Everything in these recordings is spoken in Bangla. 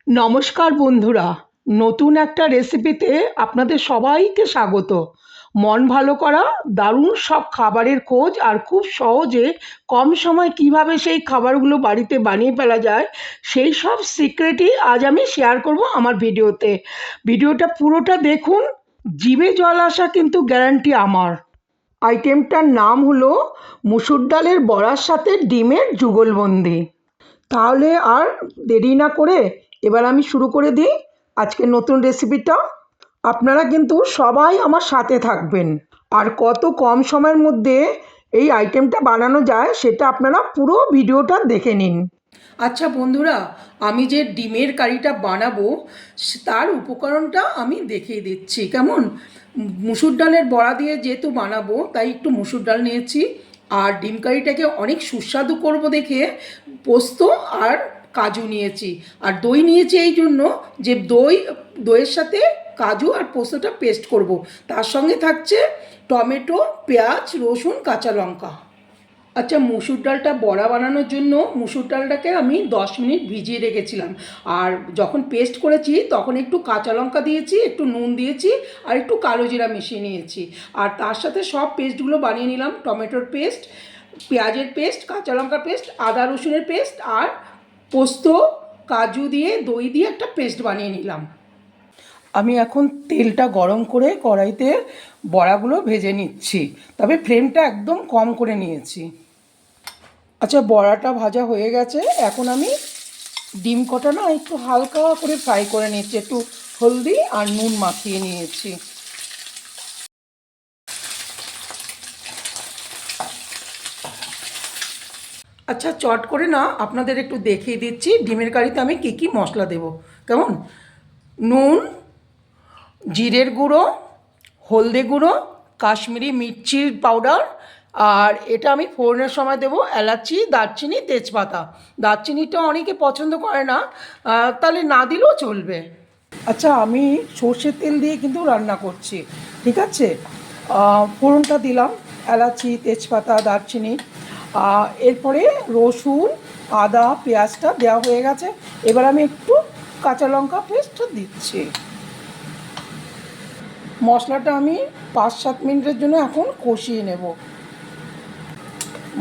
নমস্কার বন্ধুরা, নতুন একটা রেসিপিতে আপনাদের সবাইকে স্বাগত। মন ভালো করা দারুণ সব খাবারের খোঁজ আর খুব সহজে কম সময় কিভাবে সেই খাবারগুলো বাড়িতে বানিয়ে ফেলা যায় সেই সব সিক্রেটই আজ আমি শেয়ার করব আমার ভিডিওতে। ভিডিওটা পুরোটা দেখুন, জিভে জল আসা কিন্তু গ্যারান্টি আমার। আইটেমটার নাম হলো মুসুর ডালের বড়ার সাথে ডিমের যুগলবন্দি। তাহলে আর দেরি না করে এবার আমি শুরু করে দিই আজকের নতুন রেসিপিটা। আপনারা কিন্তু সবাই আমার সাথে থাকবেন, আর কত কম সময়ের মধ্যে এই আইটেমটা বানানো যায় সেটা আপনারা পুরো ভিডিওটা দেখে নিন। আচ্ছা বন্ধুরা, আমি যে ডিমের কারিটা বানাবো তার উপকরণটা আমি দেখিয়ে দিচ্ছি কেমন। মুসুর ডালের বড়া দিয়ে যেহেতু বানাবো তাই একটু মুসুর ডাল নিয়েছি, আর ডিম কারিটাকে অনেক সুস্বাদু করব দেখে পোস্ত আর কাজু নিয়েছি, আর দই নিয়েছি এই জন্য যে দইয়ের সাথে কাজু আর পোস্তটা পেস্ট করব। তার সঙ্গে থাকছে টমেটো, পেঁয়াজ, রসুন, কাঁচা লঙ্কা। আচ্ছা, মুসুর ডালটা বড়া বানানোর জন্য মুসুর ডালটাকে আমি 10 মিনিট ভিজিয়ে রেখেছিলাম, আর যখন পেস্ট করেছি তখন একটু কাঁচা লঙ্কা দিয়েছি, একটু নুন দিয়েছি, আর একটু কালো জিরা মিশিয়ে নিয়েছি। আর তার সাথে সব পেস্টগুলো বানিয়ে নিলাম, টমেটোর পেস্ট, পেঁয়াজের পেস্ট, কাঁচা লঙ্কার পেস্ট, আদা রসুনের পেস্ট, আর পোস্ত, কাজু দিয়ে দই দিয়ে একটা পেস্ট বানিয়ে নিলাম। আমি এখন তেলটা গরম করে কড়াইতে বড়াগুলো ভেজে নিচ্ছি, তবে ফ্লেমটা একদম কম করে নিয়েছি। আচ্ছা, বড়াটা ভাজা হয়ে গেছে, এখন আমি ডিম কটা না একটু হালকা করে ফ্রাই করে নিচ্ছি, একটু হলদি আর নুন মাখিয়ে নিয়েছি। আচ্ছা, চট করে না আপনাদের একটু দেখিয়ে দিচ্ছি ডিমের কারিতে আমি কী কী মশলা দেব কেমন। নুন, জিরের গুঁড়ো, হলদে গুঁড়ো, কাশ্মীরি মির্চির পাউডার, আর এটা আমি ফোড়নের সময় দেবো এলাচি, দারচিনি, তেজপাতা। দারচিনিটা অনেকে পছন্দ করে না, তাহলে না দিলেও চলবে। আচ্ছা, আমি সর্ষের তেল দিয়ে কিন্তু রান্না করছি, ঠিক আছে। ফোড়নটা দিলাম এলাচি, তেজপাতা, দারচিনি, এরপরে রসুন, আদা, পেঁয়াজটা দেওয়া হয়ে গেছে। এবার আমি একটু কাঁচা লঙ্কা পেস্টটা দিচ্ছি। মশলাটা আমি 5-7 মিনিটের জন্য এখন কষিয়ে নেব।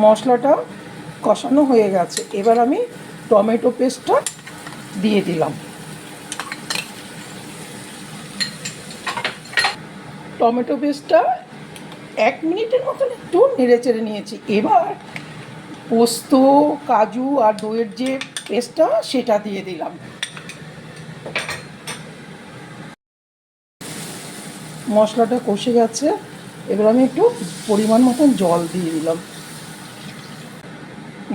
মশলাটা কষানো হয়ে গেছে, এবার আমি টমেটো পেস্টটা দিয়ে দিলাম। টমেটো পেস্টটা 1 মিনিটের মতন একটু নেড়ে চেড়ে নিয়েছি। এবার পোস্ত, কাজু আর দইয়ের যে পেস্টটা সেটা দিয়ে দিলাম। মশলাটা কষে গেছে, এবার আমি একটু পরিমাণ মতন জল দিয়ে দিলাম।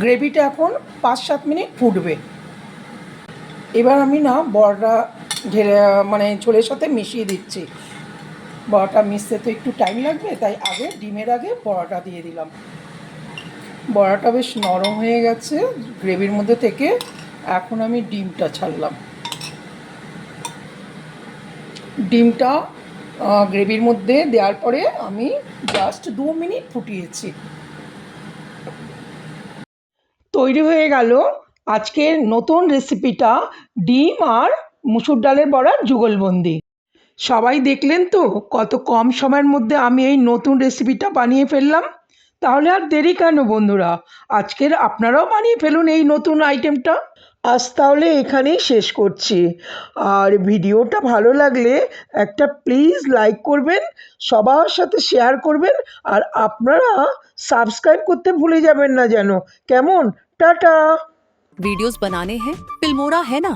গ্রেভিটা এখন 5-7 মিনিট ফুটবে। এবার আমি না বড়াটা ঢেলে ঝোলের সাথে মিশিয়ে দিচ্ছি। বড়াটা মিশতে তো একটু টাইম লাগবে, তাই ডিমের আগে বড়াটা দিয়ে দিলাম। বড়াটা বেশ নরম হয়ে গেছে গ্রেভির মধ্যে থেকে, এখন আমি ডিমটা ছাড়লাম। ডিমটা গ্রেভির মধ্যে দেওয়ার পরে আমি জাস্ট 2 মিনিট ফুটিয়েছি। তৈরি হয়ে গেল আজকের নতুন রেসিপিটা, ডিম আর মুসুর ডালের বড়ার যুগলবন্দি। সবাই দেখলেন তো কত কম সময়ের মধ্যে আমি এই নতুন রেসিপিটা বানিয়ে ফেললাম। তাহলে আর দেরি কেন বন্ধুরা, আজকের আপনারাও বানিয়ে ফেলুন এই নতুন আইটেমটা। আজ তাহলে এখানেই শেষ করছি, আর ভিডিওটা ভালো লাগলে একটা প্লিজ লাইক করবেন, সবার সাথে শেয়ার করবেন, আর আপনারা সাবস্ক্রাইব করতে ভুলে যাবেন না যেন, কেমন। टाटा। वीडियोस बनाने हैं फिल्मोरा है ना।